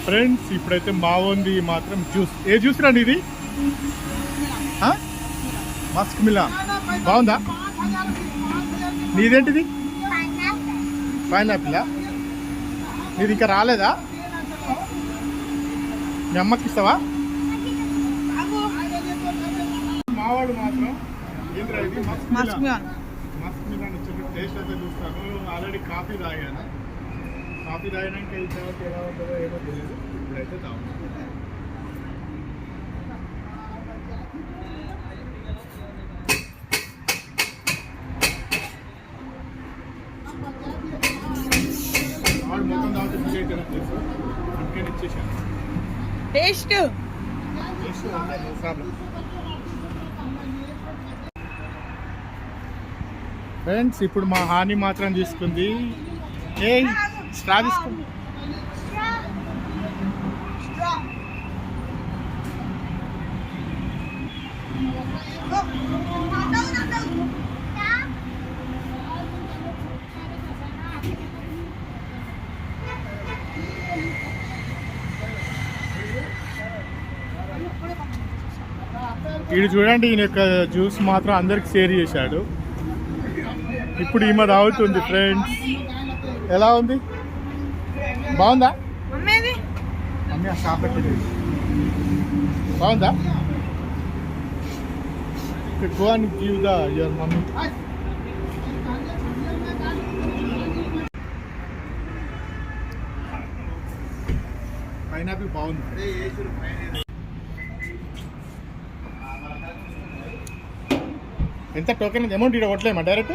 Friends ఇప్పుడైతే బాగుంది మాత్రం జ్యూస్. ఏ జ్యూస్ రండి ఇది? మస్క్ మిలాన్ బాగుందా? నీదేంటిది? పైనాపిలా? నీది ఇంకా రాలేదా? మీ అమ్మకి ఇస్తావా? మావాడు మాత్రం ఏంద్రా ఇది మస్క్ మిలాన్ వచ్చి టేస్ట్ అయితే చూస్తాను. ఆల్రెడీ కాఫీ తాగాను. కాఫీ తాగినాక ఈ తర్వాత ఎలా ఉంటుందో ఏమో తెలియదు. ఇప్పుడైతే తాగుతాను. వాడు మొత్తం తాగుతుంది అయితే అందుకని ఇచ్చేసాను. Taste no problem. ఫ్రెండ్స్ ఇప్పుడు మా హాని మాత్రం తీసుకుంది. ఏ స్ట్రా తీసుకుంది. వీడు చూడండి, ఈయన యొక్క జ్యూస్ మాత్రం అందరికి షేర్ చేశాడు. ఇప్పుడు ఈమె తాగుతుంది. ఫ్రెండ్స్ ఎలా ఉంది? బాగుందా? మమ్మీ ఆ షాప్ పెట్టలేదు. బాగుందా? Go and give the your mummy. Pineapple బాగుంది. ఎంత టోకెన్ అమౌంట్ ఇక్కడ కొట్టలేమా డైరెక్ట్?